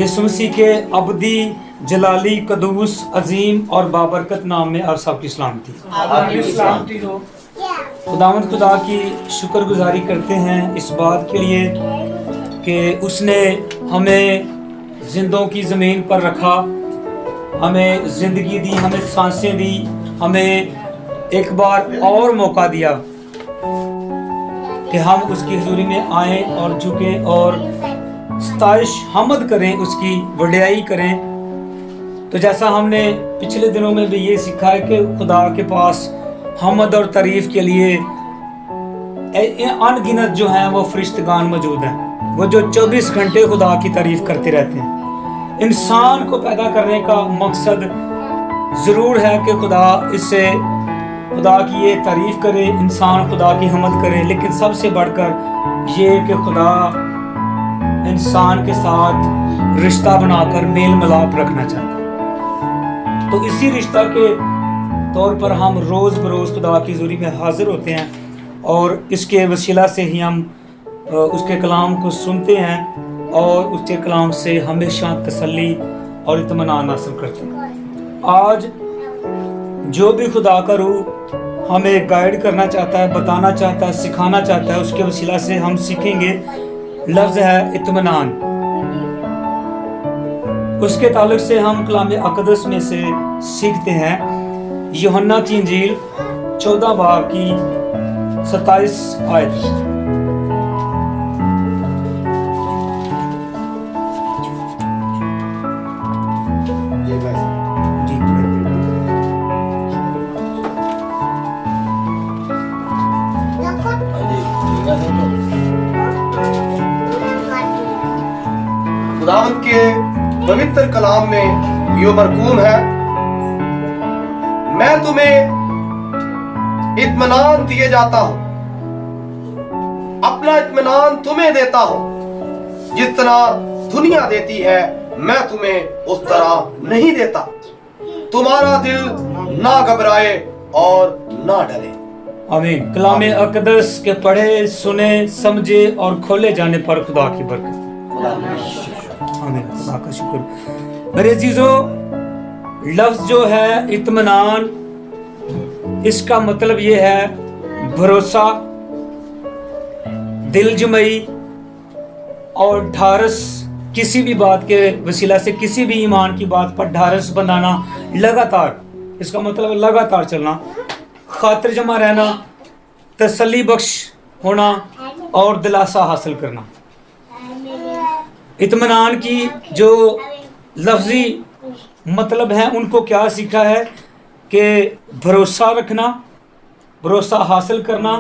यीशु मसीह के अबदी जलाली कदूस अजीम और बाबरकत नाम में आप सबकी सलामती हो। खुदावंद खुदा की शुक्रगुजारी करते हैं इस बात के लिए कि उसने हमें जिंदों की ज़मीन पर रखा, हमें ज़िंदगी दी, हमें सांसें दी, हमें एक बार और मौका दिया कि हम उसकी हुजूरी में आएँ और झुकें और सताइश हमद करें, उसकी वडियाई करें। तो जैसा हमने पिछले दिनों में भी ये सीखा है कि खुदा के पास हमद और तारीफ़ के लिए अनगिनत जो हैं वो फरिश्तगान मौजूद हैं, वो जो 24 घंटे खुदा की तारीफ़ करते रहते हैं। इंसान को पैदा करने का मकसद ज़रूर है कि खुदा इससे खुदा की ये तारीफ़ करे, इंसान खुदा की हमद करे, लेकिन सबसे बढ़कर ये कि खुदा इंसान के साथ रिश्ता बनाकर मेल मिलाप रखना चाहता है। तो इसी रिश्ता के तौर पर हम रोज़ बरोज़ खुदा की हुजूरी में हाजिर होते हैं और इसके वसीला से ही हम उसके कलाम को सुनते हैं और उसके कलाम से हमेशा तसल्ली और इत्मीनान हासिल करते हैं। आज जो भी खुदा का रूह हमें गाइड करना चाहता है, बताना चाहता है, सिखाना चाहता है, उसके वसीला से हम सीखेंगे। लफ्ज़ है इत्मीनान। उसके ताल्लुक से हम कलाम अक़दस में से सीखते हैं यूहन्ना की इंजील 14 बाब की 27 आयत। खुदावंद के पवित्र कलाम में यो मरकूम है, मैं तुम्हें इत्मीनान दिए जाता हूं, अपना इत्मीनान तुम्हें देता हूं। जिस तरह दुनिया देती है मैं तुम्हें उस तरह नहीं देता। तुम्हारा दिल ना घबराए और ना डरे। आमीन। कलाम अक़दस के पढ़े, सुने, समझे और खोले जाने पर खुदा की बरकत। आमीन। खुदा का शुक्र। मेरे अजीजों, लफ्ज़ जो है इत्मीनान, इसका मतलब ये है भरोसा, दिलजमई और ढारस। किसी भी बात के वसीला से, किसी भी ईमान की बात पर ढारस बनाना, लगातार, इसका मतलब लगातार चलना, खातिर जमा रहना, तसल्ली बख्श होना और दिलासा हासिल करना। इत्मीनान की जो लफ्ज़ी मतलब है उनको क्या सीखा है कि भरोसा रखना, भरोसा हासिल करना,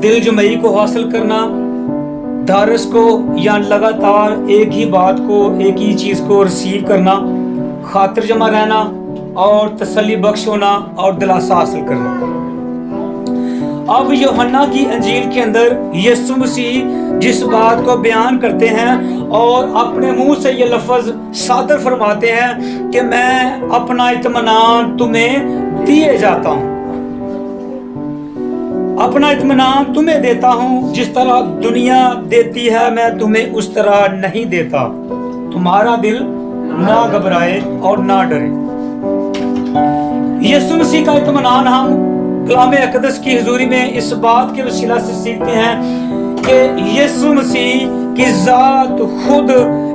दिलजमई को हासिल करना, धारस को या लगातार एक ही बात को, एक ही चीज़ को रिसीव करना, खातिर जमा रहना और तसल्ली बख्श होना और दिलासा हासिल करना। अब यूहन्ना की इंजील के अंदर यीशु मसीह जिस बात को बयान करते हैं और अपने मुंह से ये लफ्ज़ सादर फरमाते हैं कि मैं अपना इत्मीनान तुम्हें दिए जाता हूं, अपना इत्मीनान तुम्हें देता हूं। जिस तरह दुनिया देती है मैं तुम्हें उस तरह नहीं देता। तुम्हारा दिल ना घबराए और ना डरे। यीशु मसीह का इत्मीनान हम कलाम अक़दस की हुजूरी में इस बात के वसीला से सीखते हैं कि यीशु मसीह की ज़ात खुद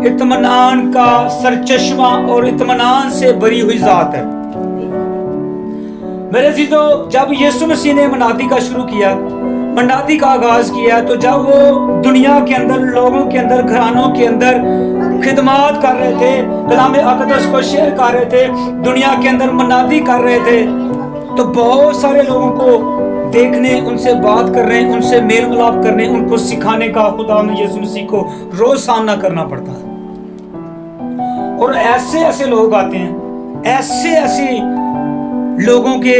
इत्मीनान का सरचश्मा और इत्मीनान से भरी हुई ज़ात है। मेरे अज़ीज़ों, जब यीशु मसीह ने मनादी का शुरू किया, मनादी का आगाज किया, तो जब वो दुनिया के अंदर, लोगों के अंदर, घरानों के अंदर खिदमत कर रहे थे, कलाम अक़दस को शेयर कर रहे थे, दुनिया के अंदर मनादी कर रहे थे, तो बहुत सारे लोगों को देखने, उनसे बात करने, उनसे मेल मिलाप करने, उनको सिखाने का खुदा में यीशु मसीह को रोज सामना करना पड़ता है। और ऐसे ऐसे लोग आते हैं, ऐसे ऐसे लोगों के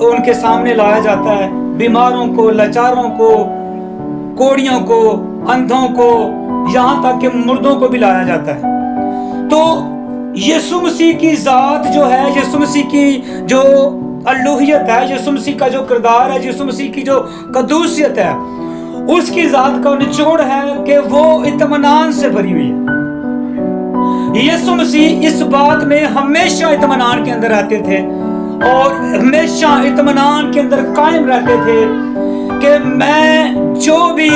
उनके सामने लाया जाता है, बीमारों को, लाचारों को, कोड़ियों को, अंधों को, यहाँ तक कि मुर्दों को भी लाया जाता है। तो यीशु मसीह की ज़ात जो है, यीशु मसीह की जो अलूहियत है, यीशु मसीह का जो किरदार है, यीशु मसीह की जो कदूसियत है, उसकी ज़ात का निचोड़ है कि वो इत्मीनान से भरी हुई है। यीशु मसीह इस बात में हमेशा इत्मीनान के अंदर रहते थे और हमेशा इत्मीनान के अंदर कायम रहते थे कि मैं जो भी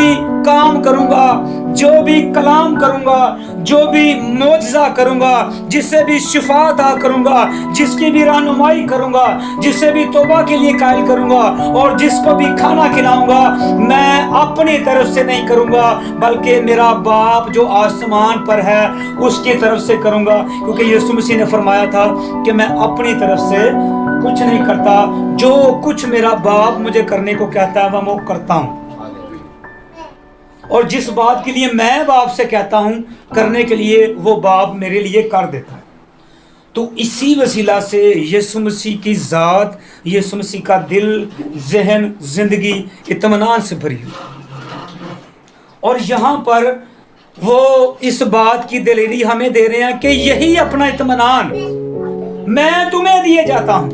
काम करूंगा, जो भी कलाम करूंगा, जो भी मौजज़ा करूंगा, जिससे भी शिफा अता करूंगा, जिसकी भी रहनुमाई करूंगा, जिससे भी तौबा के लिए कायल करूंगा और जिसको भी खाना खिलाऊंगा, मैं अपनी तरफ से नहीं करूंगा बल्कि मेरा बाप जो आसमान पर है उसकी तरफ से करूंगा। क्योंकि यीशु मसीह ने फरमाया था कि मैं अपनी तरफ से कुछ नहीं करता, जो कुछ मेरा बाप मुझे करने को कहता है वह मैं करता हूं, और जिस बात के लिए मैं बाप से कहता हूं करने के लिए वो बाप मेरे लिए कर देता है। तो इसी वसीला से यीशु मसीह की ज़ात, यीशु मसीह का दिल, जहन, जिंदगी इत्मीनान से भरी हुई। और यहाँ पर वो इस बात की दलील हमें दे रहे हैं कि यही अपना इत्मीनान मैं तुम्हें दिए जाता हूं,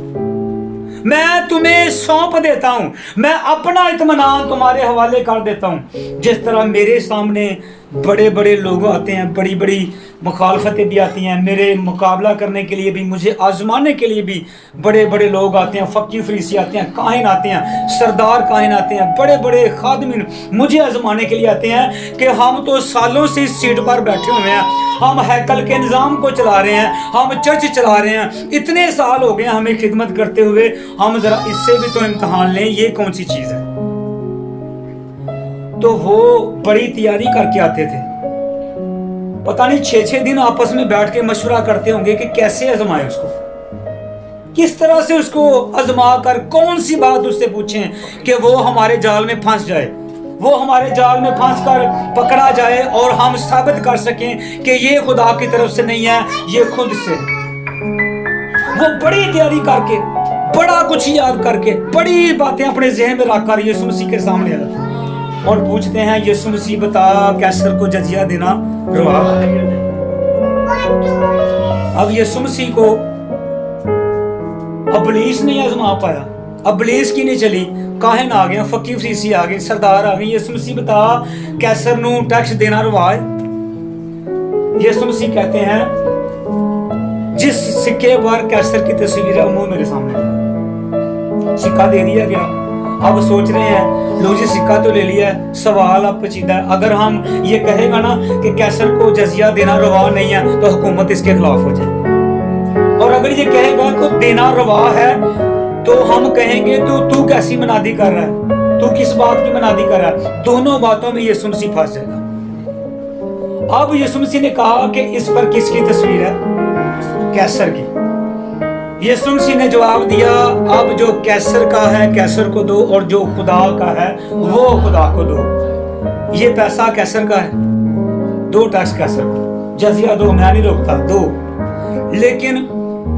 मैं तुम्हें सौंप देता हूं, मैं अपना इत्मीनान तुम्हारे हवाले कर देता हूं। जिस तरह मेरे सामने बड़े बड़े लोग आते हैं, बड़ी बड़ी मुखालफतें भी आती हैं, मेरे मुकाबला करने के लिए भी, मुझे आजमाने के लिए भी बड़े बड़े लोग आते हैं, फकीर फरीसी आते हैं, काहिन आते हैं, सरदार काहिन आते हैं, बड़े बड़े खादमिन मुझे आजमाने के लिए आते हैं कि हम तो सालों से इस सीट पर बैठे हुए हैं, हम हैकल के निज़ाम को चला रहे हैं, हम चर्च चला रहे हैं, इतने साल हो गए हमें खिदमत करते हुए, हम जरा इससे भी तो इम्तहान लें, ये कौन सी चीज़ है। तो वो बड़ी तैयारी करके आते थे, पता नहीं 6-6 दिन आपस में बैठ के मशवरा करते होंगे कि कैसे आजमाए उसको, किस तरह से उसको आजमा कर कौन सी बात उससे पूछें कि वो हमारे जाल में फंस जाए, वो हमारे जाल में फंस कर पकड़ा जाए और हम साबित कर सकें कि ये खुदा की तरफ से नहीं है, ये खुद से। वो बड़ी तैयारी करके, बड़ा कुछ याद करके, बड़ी बातें अपने ज़हन में रखकर यीशु मसीह के सामने आते हैं और पूछते हैं, यीशु मसीह बता कैसर को जजिया देना रवा। अब यीशु मसीह को इब्लीस नहीं आजमा पाया, इब्लीस की नहीं चली, काहिन आ गए, फकीर फरीसी आ गए, सरदार आ गए, यीशु मसीह बता कैसर नू टैक्स देना रवा है। यीशु मसीह कहते हैं जिस सिक्के पर कैसर की तस्वीर है वो मेरे सामने, सिक्का दे दिया गया। अब सोच रहे हैं लो जी सिक्का तो ले लिया है, सवाल अब पेचीदा है, अगर हम ये कहेगा ना कि कैसर को जजिया देना रवा नहीं है तो हुकूमत इसके खिलाफ हो जाए, और अगर ये कहेगा को देना रवा है तो हम कहेंगे तो तू कैसी मनादी कर रहा है, तू किस बात की मनादी कर रहा है। दोनों बातों में यीशु मसीह फंस जाएगा। अब यीशु मसीह ने कहा कि इस पर किसकी तस्वीर है, कैसर की। यीशु मसीह ने जवाब दिया, अब जो कैसर का है कैसर को दो और जो खुदा का है वो खुदा को दो। ये पैसा कैसर का है, दो टैक्स कैसर को, जजिया दो, मैं नहीं रोकता, दो। लेकिन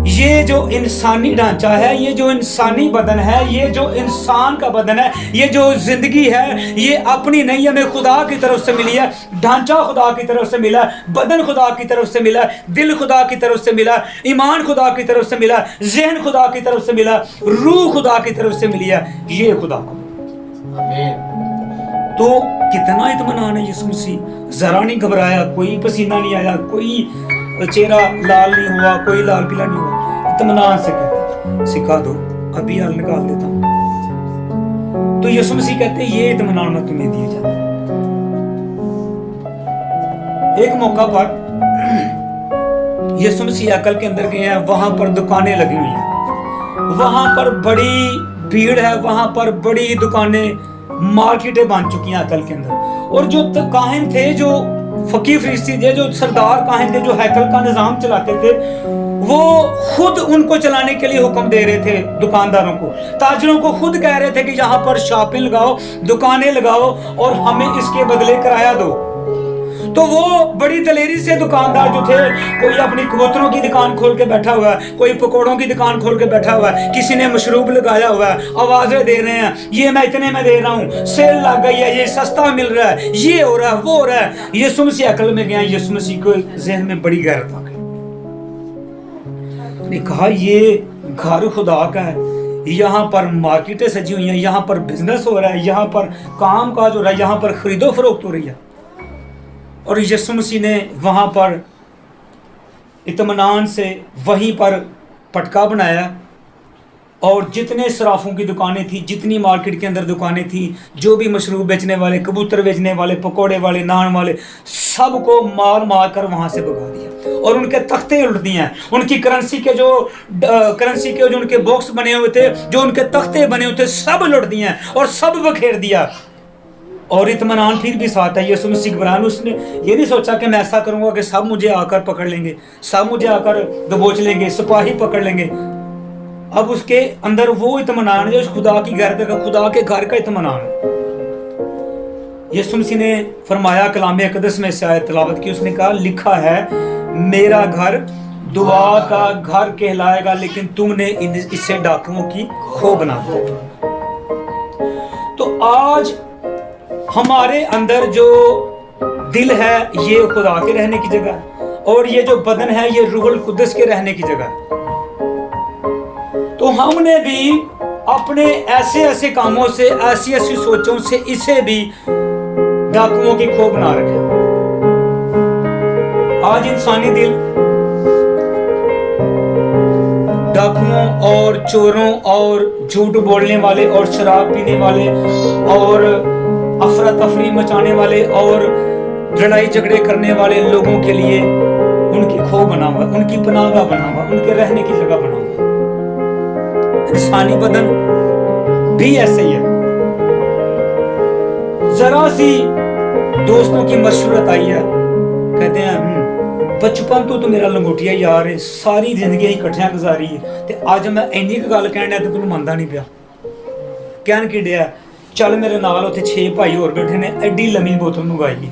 ये जो इंसानी ढांचा है, ये जो इंसानी बदन है, ये जो इंसान का बदन है, ये जो जिंदगी है, ये अपनी नहीं हमें खुदा की तरफ से मिली है। ढांचा खुदा की तरफ से मिला, बदन खुदा की तरफ से मिला, दिल खुदा की तरफ से मिला, ईमान खुदा की तरफ से मिला, जहन खुदा की तरफ से मिला, रूह खुदा की तरफ से मिली है, ये खुदा को। तो कितना इत्मीनान है यीशु मसीह, जरा नहीं घबराया, कोई पसीना नहीं आया, कोई चेहरा लाल नहीं हुआ, कोई लाल पीला नहीं हुआ, इत्मीनान से कहते सिखा दो, अभी हल निकाल देता हूं। तो यीशु मसीह कहते हैं ये इत्मीनान मैं तुम्हें दिए जाता। एक मौका पर यीशु मसीह अकल के अंदर गए हैं, वहां पर दुकानें लगी हुई हैं, वहां पर बड़ी भीड़ है, वहां पर बड़ी दुकानें, मार्केटें बन चुकी हैं अकल के अंदर। और जो काहिन थे, जो फकीर फरीसी थे, जो सरदार काहिन थे, जो हैकल का निजाम चलाते थे, वो खुद उनको चलाने के लिए हुक्म दे रहे थे दुकानदारों को, ताजरों को खुद कह रहे थे कि यहाँ पर शॉपिंग लगाओ, दुकानें लगाओ और हमें इसके बदले किराया दो। तो वो बड़ी दलेरी से दुकानदार जो थे, कोई अपनी कबूतरों की दुकान खोल के बैठा हुआ है, कोई पकौड़ों की दुकान खोल के बैठा हुआ है, किसी ने मशरूब लगाया हुआ है, आवाजें दे रहे हैं, ये मैं इतने में दे रहा हूँ, सेल लग गई है, ये सस्ता मिल रहा है, ये हो रहा है, वो हो रहा है। यीशु मसीह अकल में गया, यीशु मसीह को ज़हन में बड़ी गैरत आ गई, ने कहा ये घर खुदा का है, यहाँ पर मार्केटें सजी हुई हैं, यहाँ पर बिजनेस हो रहा है, यहाँ पर काम काज हो रहा है, यहाँ पर खरीदो फरोख्त हो रही है। और यीशु मसीह ने वहाँ पर इत्मीनान से वहीं पर पटका बनाया, और जितने सराफों की दुकानें थी, जितनी मार्केट के अंदर दुकानें थी, जो भी मशरूब बेचने वाले, कबूतर बेचने वाले, पकोड़े वाले, नान वाले, सबको मार मार कर वहाँ से भगा दिया और उनके तख्ते उलट दिए हैं। उनकी करेंसी के जो उनके बॉक्स बने हुए थे, जो उनके तख्ते बने हुए थे, सब लुट दिए हैं और सब बखेर दिया। और इत्मीनान फिर भी साथ है। यीशु मसीह घबरान, उसने ये नहीं सोचा कि मैं ऐसा करूँगा कि सब मुझे आकर पकड़ लेंगे, सब मुझे आकर दबोच लेंगे, सिपाही पकड़ लेंगे। अब उसके अंदर वो इत्मीनान है जो खुदा की घर का, खुदा के घर का इत्मीनान है। यीशु मसीह ने फरमाया, कलाम अक़दस में से आयत तिलावत की, उसने कहा लिखा है मेरा घर दुआ का घर कहलाएगा, लेकिन तुमने इसे डाकुओं की खो बना दिया। तो आज हमारे अंदर जो दिल है ये खुदा के रहने की जगह, और ये जो बदन है ये रूहुल कुद्दस के रहने की जगह। तो हमने भी अपने ऐसे ऐसे कामों से, ऐसी ऐसी सोचों से इसे भी डाकुओं की खो बना रखे। आज इंसानी दिल डाकुओं और चोरों और झूठ बोलने वाले और शराब पीने वाले और अफरा तफरी मचाने वाले और लड़ाई झगड़े करने वाले लोगों के लिए उनकी खो बना हुआ, उनकी पनाहगाह बना हुआ, उनके रहने की जगह बना हुआ। इंसानी बदन भी ऐसे ही है। जरा सी दोस्तों की मशवरत आई है, कहते हैं बचपन तो मेरा लंगोटिया यार है, सारी जिंदगी ही इकट्ठियां गुजारी है, ते आज मैं इन्नी गल कहना ते तू मनदा नहीं पिया। कहन की डिया, चल मेरे नाल उत्थे 6 भाई होर बैठे ने, एडी लम्मी बोतल मंगाई है,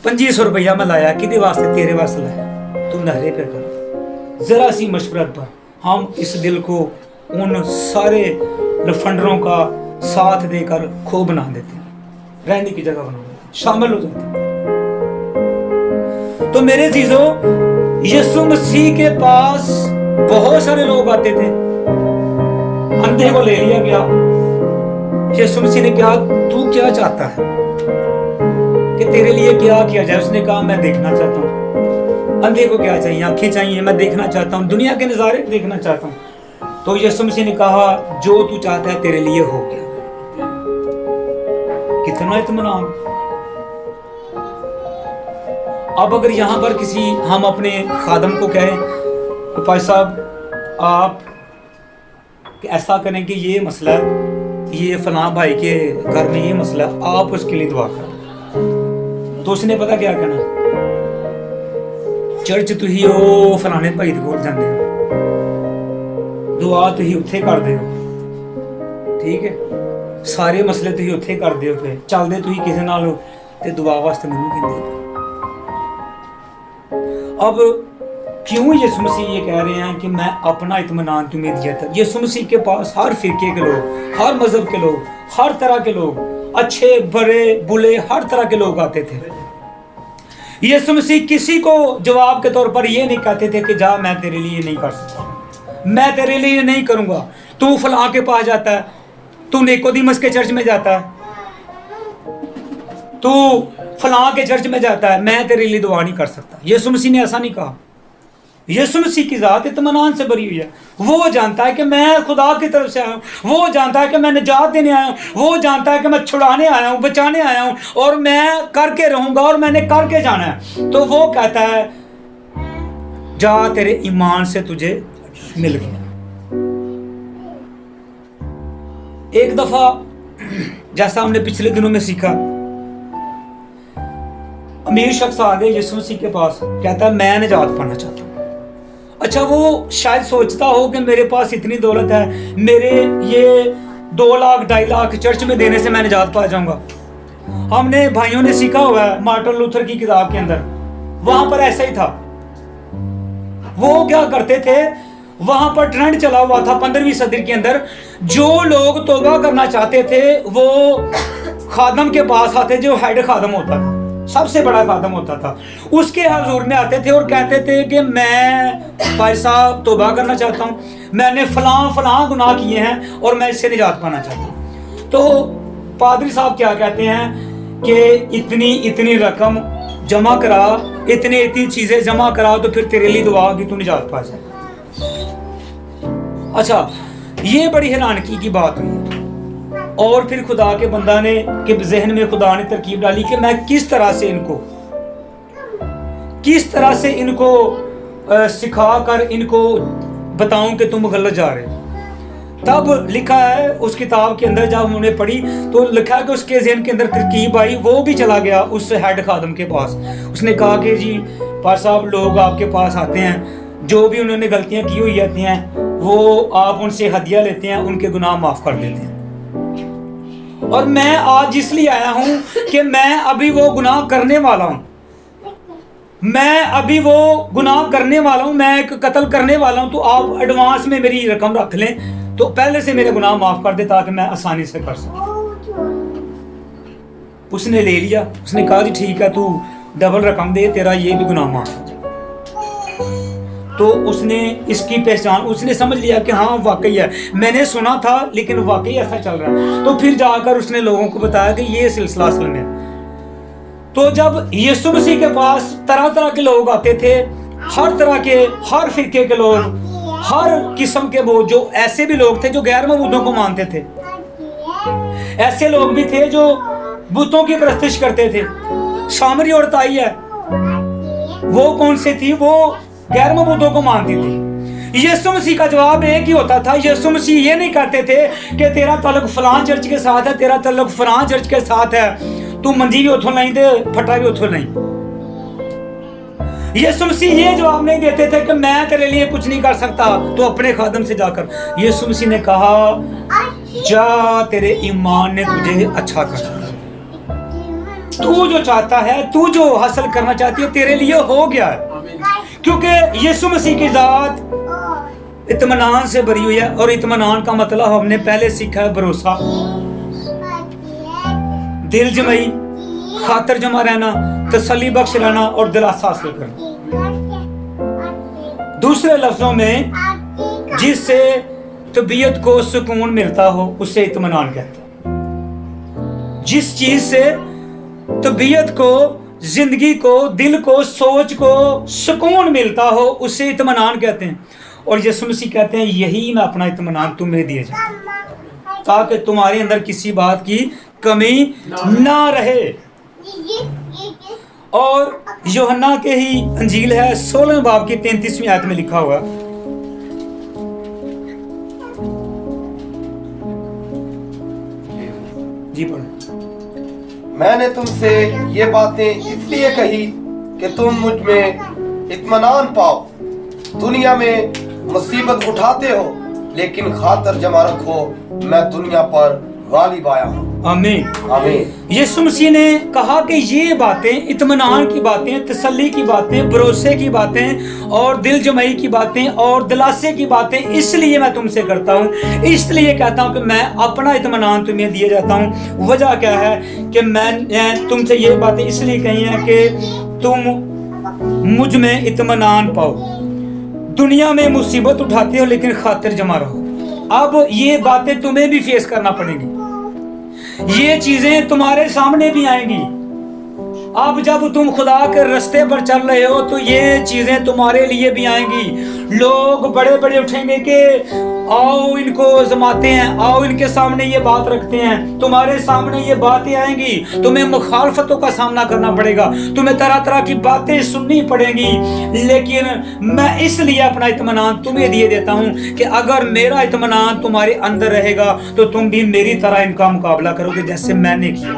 2500 रुपया मैं लाया, किदे वास्ते? तेरे वास्ते लाया, तू नहरे पे कर। जरा सी मशवरत पर हम इस दिल को उन सारे लफंडरों का साथ देकर खो बना देते हैं, रहने की जगह बना देते हैं, शामिल हो जाते हैं। तो मेरे चीजों, यीशु मसीह के पास बहुत सारे लोग आते थे। अंधे को ले लिया गया, यीशु मसीह ने कहा तू क्या चाहता है कि तेरे लिए क्या किया जाए? उसने कहा मैं देखना चाहता हूँ। अंधे को क्या चाहिए? आंखें चाहिए, मैं देखना चाहता हूँ, दुनिया के नज़ारे देखना चाहता हूँ। तो यीशु मसीह ने कहा जो तू चाहता है तेरे लिए हो गया। कितना इत्मीनान। अब अगर यहाँ पर किसी हम अपने खादम को कहें कि भाई साहब आप ऐसा करें कि ये मसला है, ये फलां भाई के घर में ये मसला है, आप उसके लिए दुआ करें, तो उसने पता क्या कहना? चर्च तुही ओ फलाने भाई दे कोल जांदे हो, दुआ तुही उत्थे करदे हो, ठीक है, सारे मसले तुही उत्थे करदे हो, फिर चलदे तुही किसे नाल हो ते दुआ वास्ते मैनूं कहंदे। अब क्यों यीशु मसीह ये कह रहे हैं कि मैं अपना इत्मीनान तुम्हें दिया था? यीशु मसीह के पास हर फिरके के लोग, हर मजहब के लोग, हर तरह के लोग, अच्छे बड़े बुले हर तरह के लोग आते थे। यीशु मसीह किसी को जवाब के तौर पर ये नहीं कहते थे कि जा मैं तेरे लिए नहीं कर सकता, मैं तेरे लिए नहीं करूंगा, तू फलां के पास जाता है, तू निकोदेमुस के चर्च में जाता है, तू फलां के चर्च में जाता है, मैं तेरे लिए दुआ नहीं कर सकता। यीशु मसीह ने ऐसा नहीं कहा। यीशु मसीह की जात इत्मीनान से भरी हुई है। वो जानता है कि मैं खुदा की तरफ से आया हूँ, वो जानता है कि मैं निजात देने आया हूँ, वो जानता है कि मैं छुड़ाने आया हूँ, बचाने आया हूँ, और मैं करके रहूंगा और मैंने करके जाना है। तो वो कहता है जा तेरे ईमान से तुझे मिल गया। एक दफा जैसा हमने पिछले दिनों में सीखा, अमीर शख्स आ गए यीशु मसीह के पास, कहता है मैं निजात पाना चाहता हूँ। अच्छा, वो शायद सोचता हो कि मेरे पास इतनी दौलत है, मेरे ये 2 लाख 2.5 लाख चर्च में देने से मैं निजात पा जाऊंगा। हमने भाइयों ने सीखा हुआ है मार्टिन लूथर की किताब के अंदर, वहां पर ऐसा ही था। वो क्या करते थे, वहां पर ट्रेंड चला हुआ था 15वीं सदी के अंदर, जो लोग तौबा करना चाहते थे वो खादम के पास आते, जो हेड खादम होता था, सबसे बड़ा खादम होता था, उसके हजूर में आते थे और कहते थे कि मैं भाई साहब तौबा करना चाहता हूँ, मैंने फलां फलां गुनाह किए हैं और मैं इससे निजात पाना चाहता हूँ। तो पादरी साहब क्या कहते हैं कि इतनी इतनी रकम जमा करा, इतनी चीजें जमा करा तो फिर तेरे लिए दुआ होगी, तू निजात पा जाए। अच्छा, ये बड़ी हैरानगी की बात हुई। और फिर खुदा के बंदा ने के जहन में खुदा ने तरकीब डाली कि मैं किस तरह से इनको सिखा कर इनको बताऊं कि तुम गलत जा रहे हो। तब लिखा है उस किताब के अंदर, जब उन्होंने पढ़ी तो लिखा है कि उसके ज़हन के अंदर तरकीब आई। वो भी चला गया उस हेड खादम के पास। उसने कहा कि जी पार साहब, लोग आपके पास आते हैं, जो भी उन्होंने गलतियां की हुई जाती हैं वो आप उनसे हदिया लेते हैं, उनके गुनाह माफ कर देते हैं। और मैं आज इसलिए आया हूं कि मैं अभी वो गुनाह करने वाला हूं, मैं एक कत्ल करने वाला हूं। तो आप एडवांस में मेरी रकम रख लें, तो पहले से मेरे गुनाह माफ कर दे ताकि मैं आसानी से कर सकूं। उसने ले लिया। उसने कहा जी ठीक है, तू डबल रकम दे, तेरा ये भी गुनाह माफ हो जाए। तो उसने इसकी पहचान, उसने समझ लिया कि हाँ वाकई है, मैंने सुना था लेकिन वाकई ऐसा चल रहा है। तो फिर जाकर उसने लोगों को बताया कि ये सिलसिला असल में है। तो जब यीशु मसीह के पास तरह तरह के लोग आते थे, हर तरह के, हर फिरके के लोग, हर किस्म के वो, जो ऐसे भी लोग थे जो गैर मबूदों को मानते थे, ऐसे लोग भी थे जो बुतों की परस्तिश करते थे। सामरी औरत आई है, वो कौन सी थी? वो गैर मबूदों को मानती थी। यीशु मसीह का जवाब एक ही होता था। यीशु मसीह ये नहीं कहते थे कि तेरा ताल्लुक फलां चर्च के साथ है, तेरा ताल्लुक फलां चर्च के साथ है, तू मंजी भी उथों नहीं दे, फटा भी उथों नहीं। यीशु मसीह ये जवाब नहीं देते थे कि मैं तेरे लिए कुछ नहीं कर सकता, तो अपने खादम से जाकर। यीशु मसीह ने कहा जा, तेरे ईमान ने तुझे अच्छा कर दिया, तू जो चाहता है, तू जो हासिल करना चाहती है, तेरे लिए हो गया है। क्योंकि यीशु मसीह की जात इत्मीनान से भरी हुई है। और इत्मीनान का मतलब हमने पहले सीखा है भरोसा, दिल जमाई, खातर जमा रहना, तसल्ली बख्श रहना और दिलासा हासिल करना। दूसरे लफ्जों में, जिससे तबीयत को सुकून मिलता हो उसे इत्मीनान कहते हैं। जिस चीज से तबीयत को, जिंदगी को, दिल को, सोच को सुकून मिलता हो उसे इत्मीनान कहते हैं। और यीशु मसीह कहते हैं यही मैं अपना इत्मीनान तुम्हें दिए जाए, ताकि तुम्हारे अंदर किसी बात की कमी ना रहे। और यूहन्ना के ही अंजील है 16वें बाब की 33वीं आयत में लिखा हुआ, जी पढ़ो। मैंने तुमसे ये बातें इसलिए कही कि तुम मुझ में इत्मीनान पाओ। दुनिया में मुसीबत उठाते हो, लेकिन खातर जमा रखो, मैं दुनिया पर गालिब आया हूँ। आमीन आमीन। यीशु मसीह ने कहा कि ये बातें, इत्मीनान की बातें, तसल्ली की बातें, भरोसे की बातें और दिल जमाई की बातें और दिलासे की बातें इसलिए मैं तुमसे करता हूँ, इसलिए कहता हूँ कि मैं अपना इत्मीनान तुम्हें दिए जाता हूँ। वजह क्या है कि मैं तुमसे ये बातें इसलिए कही हैं कि तुम मुझ में इत्मीनान पाओ। दुनिया में मुसीबत उठाते हो लेकिन खातिर जमा रहो। अब ये बातें तुम्हें भी फेस करना पड़ेगी, ये चीजें तुम्हारे सामने भी आएंगी। अब जब तुम खुदा के रास्ते पर चल रहे हो तो ये चीजें तुम्हारे लिए भी आएंगी। लोग बड़े बड़े उठेंगे कि आओ इनको जमाते हैं, आओ इनके सामने ये बात रखते हैं। तुम्हारे सामने ये बातें आएंगी, तुम्हें मुखालफतों का सामना करना पड़ेगा, तुम्हें तरह तरह की बातें सुननी पड़ेंगी। लेकिन मैं इसलिए अपना इत्मीनान तुम्हें दिए देता हूँ कि अगर मेरा इत्मीनान तुम्हारे अंदर रहेगा तो तुम भी मेरी तरह इनका मुकाबला करोगे जैसे मैंने किया।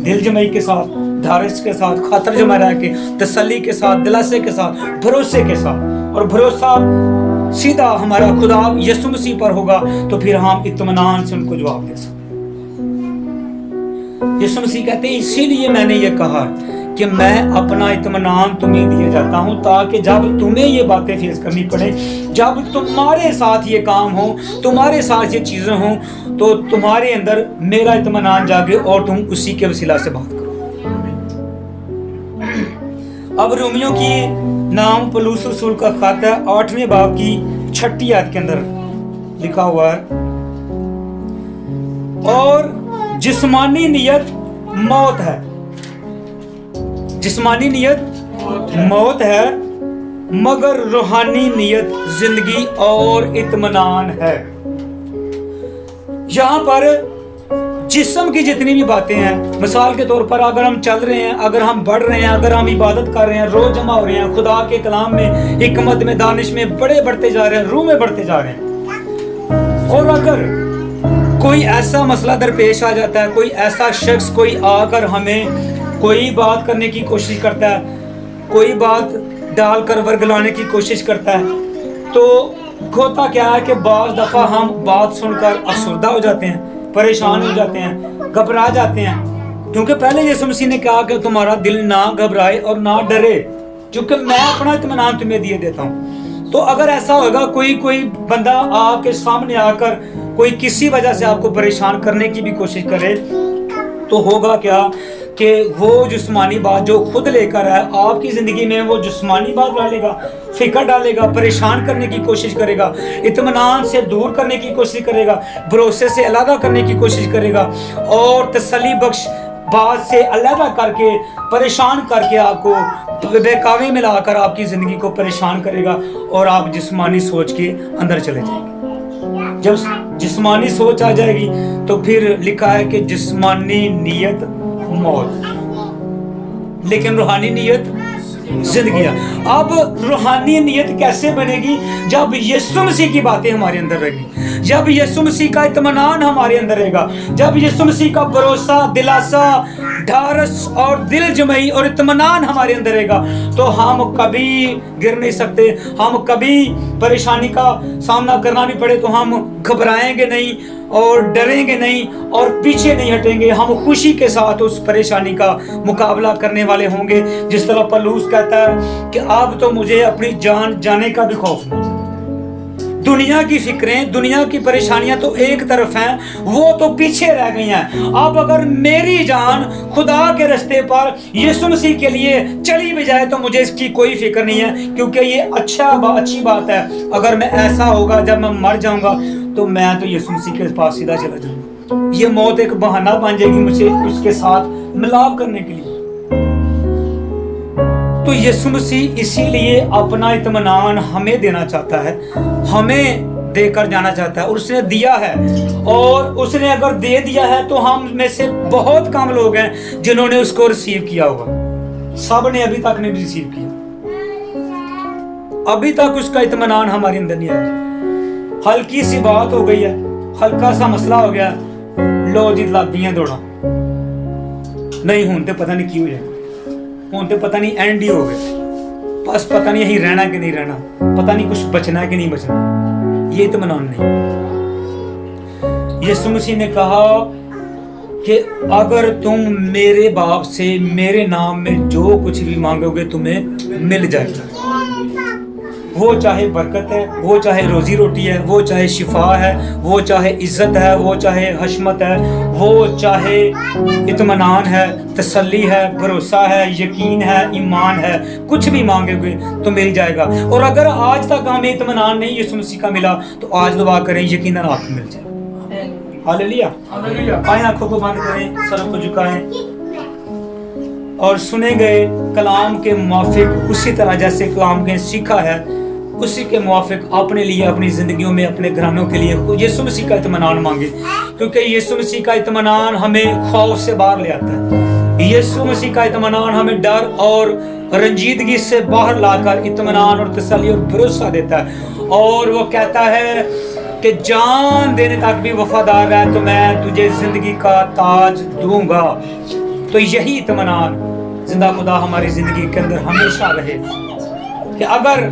दिल जमाई के साथ, धारिश के साथ, खातर जमा रह के, तसल्ली के साथ, दिलासे के साथ, भरोसे के साथ। और भरोसा सीधा हमारा खुदा यीशु मसीह पर होगा तो फिर हम इत्मीनान से उनको जवाब दे सकते। यीशु मसीह कहते हैं इसीलिए मैंने ये कहा कि मैं अपना इत्मीनान तुम्हें दिए जाता हूं, ताकि जब तुम्हें ये बातें फेस करनी पड़े, जब तुम्हारे साथ ये काम हो, तुम्हारे साथ ये चीजें हों, तो तुम्हारे अंदर मेरा इत्मीनान जागे और तुम उसी के वसीला से बात करो। अब रोमियो की नाम पौलुस रसूल का खत है 8वें बाब की 6ठी आयत के अंदर लिखा हुआ है, और जिस्मानी नियत मौत है, जिस्मानी नियत मौत है, मगर रूहानी नियत जिंदगी और इत्मीनान है। यहाँ पर जिस्म की जितनी भी बातें हैं, मिसाल के तौर पर अगर हम चल रहे हैं, अगर हम बढ़ रहे हैं, अगर हम इबादत कर रहे हैं, रोज जमा हो रहे हैं, खुदा के कलाम में, हिकमत में, दानिश में बढ़ते जा रहे हैं, रूह में बढ़ते जा रहे हैं, और अगर कोई ऐसा मसला दरपेश आ जाता है, कोई ऐसा शख्स कोई आकर हमें कोई बात करने की कोशिश करता है, कोई बात डालकर वर्गलाने की कोशिश करता है, तो होता क्या है कि बाज़ दफ़ा हम बात सुनकर अफसरदा हो जाते हैं, परेशान हो जाते हैं, घबरा जाते हैं, क्योंकि पहले यीशु मसीह ने कहा कि तुम्हारा दिल ना घबराए और ना डरे, क्योंकि मैं अपना इत्मीनान तुम्हें दिए देता हूँ। तो अगर ऐसा होगा, कोई बंदा आपके सामने आकर कोई किसी वजह से आपको परेशान करने की भी कोशिश करे, तो होगा क्या कि वो जिस्मानी बात जो खुद लेकर है आपकी ज़िंदगी में, वो जिस्मानी बात डालेगा, फिक्र डालेगा, परेशान करने की कोशिश करेगा, इत्मीनान से दूर करने की कोशिश करेगा, भरोसे से अलग करने की कोशिश करेगा, और तसल्ली बख्श बात से अलग करके, परेशान करके आपको बेकावे में लाकर आपकी ज़िंदगी को परेशान करेगा, और आप जिस्मानी सोच के अंदर चले जाएंगे। जब जिस्मानी सोच आ जाएगी तो फिर लिखा है कि जिस्मानी नियत मौत, लेकिन रूहानी नियत जिंदगी। अब रूहानी नियत कैसे बनेगी? जब यीशु मसीह की बातें हमारे अंदर रहेगी, जब यीशु मसीह का इत्मीनान हमारे अंदर रहेगा, जब यीशु मसीह का भरोसा, दिलासा, ढारस और दिल जमई और इत्मीनान हमारे अंदर रहेगा, तो हम कभी गिर नहीं सकते। हम कभी परेशानी का सामना करना भी पड़े तो हम घबराएंगे नहीं और डरेंगे नहीं और पीछे नहीं हटेंगे। हम खुशी के साथ उस परेशानी का मुकाबला करने वाले होंगे। जिस तरह पौलुस कहता है कि अब तो मुझे अपनी जान जाने का भी खौफ नहीं। दुनिया की फिक्रें, दुनिया की परेशानियां तो एक तरफ हैं, वो तो पीछे रह गई हैं। अब अगर मेरी जान खुदा के रास्ते पर यीशु मसीह के लिए चली भी जाए तो मुझे इसकी कोई फिक्र नहीं है, क्योंकि ये अच्छी बात है। अगर मैं ऐसा होगा, जब मैं मर जाऊंगा तो मैं तो यीशु मसीह के पास सीधा चला जाऊंगा। ये मौत एक बहाना बन जाएगी मुझे उसके साथ मिलाप करने के लिए। तो यीशु मसीह इसीलिए अपना इत्मीनान हमें देना चाहता है, हमें देकर जाना चाहता है, और उसने दिया है। और उसने अगर दे दिया है तो हम में से बहुत कम लोग हैं जिन्होंने उसको रिसीव किया होगा। सब ने अभी तक नहीं रिसीव किया, अभी तक उसका इत्मीनान हमारे अंदर नहीं आया। हल्की सी बात हो गई है, हल्का सा मसला हो गया, लो जी लग गई दौड़ा, नहीं हूं तो पता नहीं की हो जाए, हूं तो पता नहीं एंड ही हो गए, बस पता नहीं यही रहना कि नहीं रहना, पता नहीं कुछ बचना है कि नहीं बचना। ये इत्मीनान नहीं। यीशु मसीह ने कहा कि अगर तुम मेरे बाप से मेरे नाम में जो कुछ भी मांगोगे तुम्हें मिल जाएगा। वो चाहे बरकत है, वो चाहे रोजी रोटी है, वो चाहे शिफा है, वो चाहे इज्जत है, वो चाहे हशमत है, वो चाहे इत्मीनान है, तसल्ली है, भरोसा है, यकीन है, ईमान है, कुछ भी मांगोगे तो मिल जाएगा। और अगर आज तक हमें इत्मीनान नहीं यीशु मसीह का मिला तो आज दुआ करें, यकीनन आपको मिल जाएगा। हालेलुया। आए आंखों को बंद करें, सर को झुकाएं और सुने गए कलाम के मुआफिक उसी तरह जैसे कलाम के सीखा है उसी के मुआफिक अपने लिए, अपनी जिंदगियों में, अपने घरानों के लिए यीशु मसीह का इत्मीनान मांगे, क्योंकि यीशु मसीह का इत्मीनान हमें खौफ से बाहर ले आता है। यीशु मसीह का इत्मीनान हमें डर और रंजीदगी से बाहर लाकर इत्मीनान और तसल्ली और भरोसा देता है। और वो कहता है कि जान देने तक भी वफादार रह तो मैं तुझे जिंदगी का ताज दूंगा। तो यही इत्मीनान जिंदा खुदा हमारी जिंदगी के अंदर हमेशा रहे कि अगर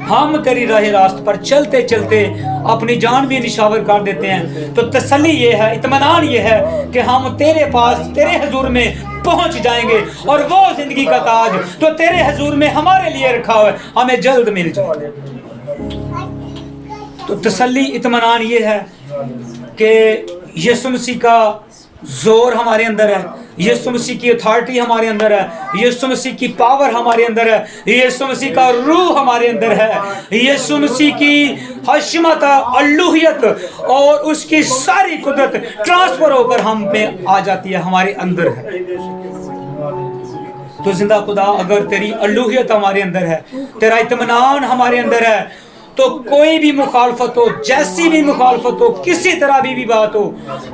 हम तेरी राह रास्त पर चलते चलते अपनी जान भी निशावर कर देते हैं तो तसल्ली ये है, इत्मीनान ये है कि हम तेरे पास, तेरे हुजूर में पहुंच जाएंगे और वो जिंदगी का ताज तो तेरे हुजूर में हमारे लिए रखा हुआ है हमें जल्द मिल जाए। तो तसल्ली, इत्मीनान ये है कि यीशु मसीह का जोर हमारे अंदर है, यीशु मसीह की अथॉरिटी हमारे अंदर है, यीशु मसीह की पावर हमारे अंदर है, यीशु मसीह का रूह हमारे अंदर है, यीशु मसीह की हशमत, अल्लूहियत और उसकी सारी कुदरत ट्रांसफर होकर हम पे आ जाती है, हमारे अंदर है। तो जिंदा खुदा अगर तेरी अलूहियत हमारे अंदर है, तेरा इत्मीनान हमारे अंदर है, तो कोई भी मुखालफत हो, जैसी भी मुखालफत हो, किसी तरह भी बात हो,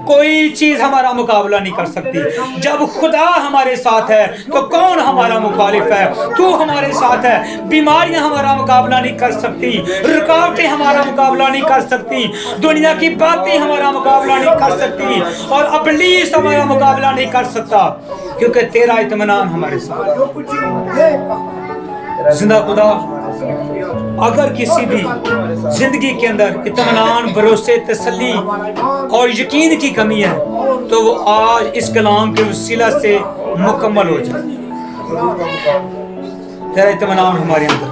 कोई चीज हमारा मुकाबला नहीं कर सकती। जब खुदा हमारे साथ है तो कौन हमारा मुखालिफ है? तू हमारे साथ है। बीमारियां हमारा मुकाबला नहीं कर सकती, रुकावटें हमारा मुकाबला नहीं कर सकती, दुनिया की बातें हमारा मुकाबला नहीं कर सकती, और इब्लीस हमारा मुकाबला नहीं कर सकता, क्योंकि तेरा इत्मीनान हमारे साथ है। जिंदा खुदा, अगर किसी भी जिंदगी के अंदर इत्मीनान, भरोसे, तसल्ली और यकीन की कमी है, तो वो आज इस कलाम के वसीला से मुकम्मल हो जाए। तेरा इत्मीनान हमारे अंदर,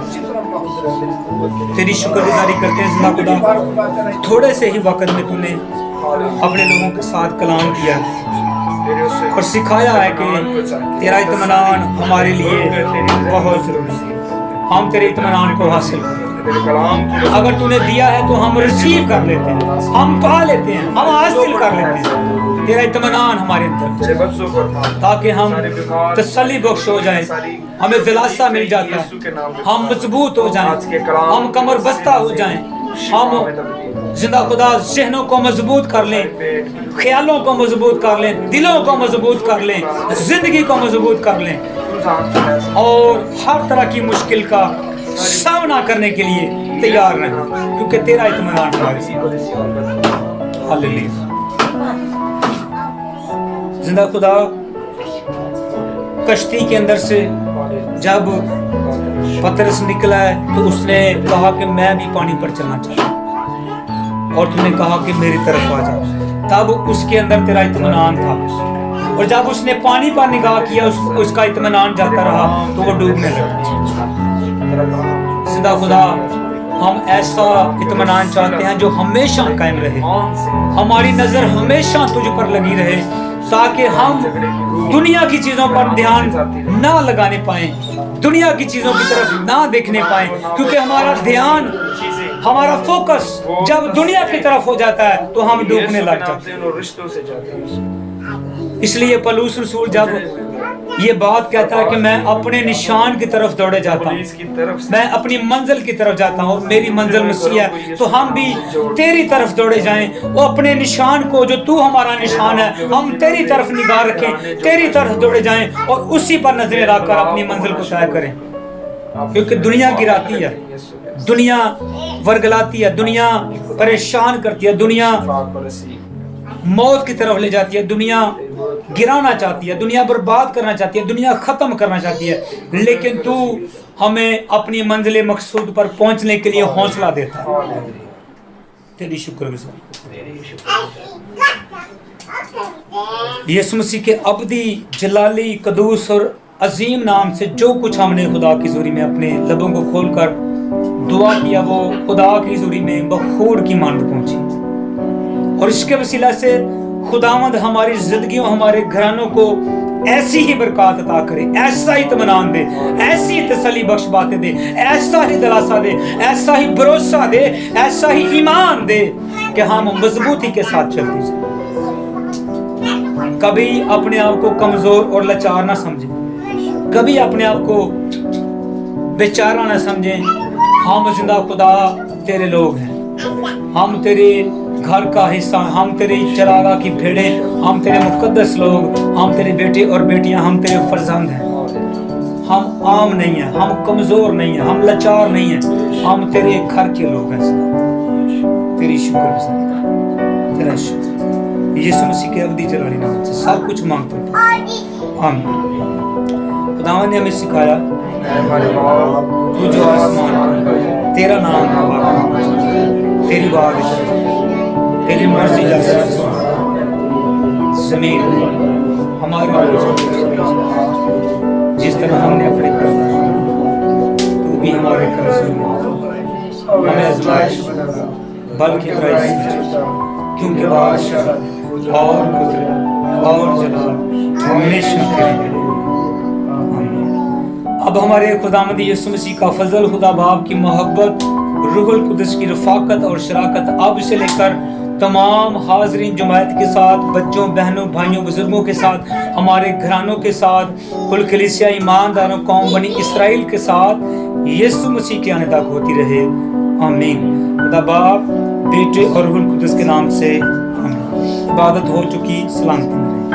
तेरी शुक्रगुजारी करते हैं जिंदा खुदा। थोड़े से ही वक्त में तूने अपने लोगों के साथ कलाम किया और सिखाया है कि तेरा इत्मीनान हमारे लिए बहुत जरूरी है। हम तेरे इत्मीनान को हासिल करें। अगर तूने दिया है तो हम रिसीव कर लेते हैं, हम पा लेते हैं, हम हासिल कर लेते हैं। तेरा इत्मीनान हमारे अंदर, ताकि हम तसल्ली बख्श हो जाएं, हमें दिलासा मिल जाता है, हम मजबूत हो जाएं, हम कमर बस्ता हो जाएं, हम जिंदा खुदा ज़हनों को मजबूत कर लें, ख्यालों को मजबूत कर लें, दिलों को मजबूत कर लें, जिंदगी को मजबूत कर लें, और हर तरह की मुश्किल का सामना करने के लिए तैयार रहें, क्योंकि तेरा इत्मीनान हमारे साथ। हालेलुया। जिंदा खुदा, कश्ती के अंदर से जब पतरस निकला है तो उसने कहा कि मैं भी पानी पर चलना चाहता हूं, और तूने कहा कि मेरी तरफ आ जा। तब उसके अंदर तेरा इत्मीनान था, और जब उसने पानी पर निगाह किया, उसका इत्मीनान जाता रहा तो वो डूबने लगा। जिंदा खुदा, हम ऐसा इत्मीनान चाहते हैं जो हमेशा कायम रहे, हमारी नजर हमेशा तुझ पर लगी रहे, ताकि हम दुनिया की चीजों पर ध्यान ना लगाने पाए, दुनिया की चीजों की तरफ ना देखने पाए, क्योंकि हमारा ध्यान, हमारा फोकस जब दुनिया की तरफ हो जाता है तो हम डूबने लग जाते हैं। इसलिए पौलुस रसूल जब ये बात कहता है कि मैं अपने निशान की तरफ दौड़े जाता हूँ, मैं अपनी मंजिल की तरफ जाता हूँ, और मेरी मंजिल मसीह है, तो हम भी तेरी तरफ दौड़े जाएं, वो अपने निशान को, जो तू हमारा निशान है, हम तेरी तरफ निगाह रखें, तेरी तरफ दौड़े जाएं, और उसी पर नजरें रखकर अपनी मंजिल को तय करें। क्योंकि दुनिया गिराती है, दुनिया वर्गलाती है, दुनिया परेशान करती है, दुनिया मौत की तरफ ले जाती है, दुनिया गिराना चाहती है, दुनिया बर्बाद करना चाहती है, दुनिया खत्म करना चाहती है, लेकिन तू हमें अपनी मंजिल मकसूद पर पहुंचने के लिए हौसला देता है। तेरी शुक्रगुजारी। यीशु मसीह के अब्दी, जलाली, कदूस और अजीम नाम से जो कुछ हमने खुदा की ज़ुरी में अपने लबों को खोलकर दुआ किया, वो खुदा की ज़ुरी में बखूर की मानद पहुंची, और इसके वसीला से खुदावंद हमारी जिंदगी, हमारे घरानों को ऐसी ही बरकत अता करे, ऐसा ही इत्मीनान दे, ऐसी तसल्ली बख्श बातें दे, ऐसा ही दिलासा दे, ऐसा ही भरोसा दे, ऐसा ही ईमान दे कि हम मजबूती के साथ चलते जाएं। कभी अपने आप को कमजोर और लाचार ना समझें, कभी अपने आप को बेचारा ना समझें। हम जिंदा खुदा तेरे लोग हैं, हम तेरे घर का हिस्सा, हम तेरी चरागा की भेड़ें, हम तेरे मुकद्दस लोग, हम तेरे बेटे और बेटियां, हम तेरे फर्जंद हैं। हम आम नहीं हैं, हम कमजोर नहीं हैं, हम लाचार नहीं हैं, हम तेरे घर के लोग हैं। तेरी शुक्र, तेरा शुक्र। यीशु मसीह के अब्दी जलाली नाम से सब कुछ मांगते हैं, आमीन। खुदावंद ने हमें सिखाया, तू जो आसमान, तेरा नाम, तेरी बात, तेरी मर्जी जमीन हमारे, जिस तरह हमने अपने कर्ज, तू भी हमारे कर्ज हमें आज़माइश बल्कि क्योंकि बादशाह और कुदरत और जलाल हमेशा तेरे। अब हमारे खुदावंद यीशु मसीह का फजल, खुदा बाप की मोहब्बत, रूहुल कुद्स की रफ़ाकत और शराकत अब से लेकर तमाम हाजरीन जमात के साथ, बच्चों, बहनों, भाइयों, बुजुर्गों के साथ, हमारे घरानों के साथ, कुल कलीसिया ईमानदारों, कौम बनी इसराइल के साथ यीशु मसीह के आने तक होती रहे। आमीन। खुदा बाप, बेटे और रूह कुदस के नाम से आमीन। इबादत हो चुकी, सलामती में रहे।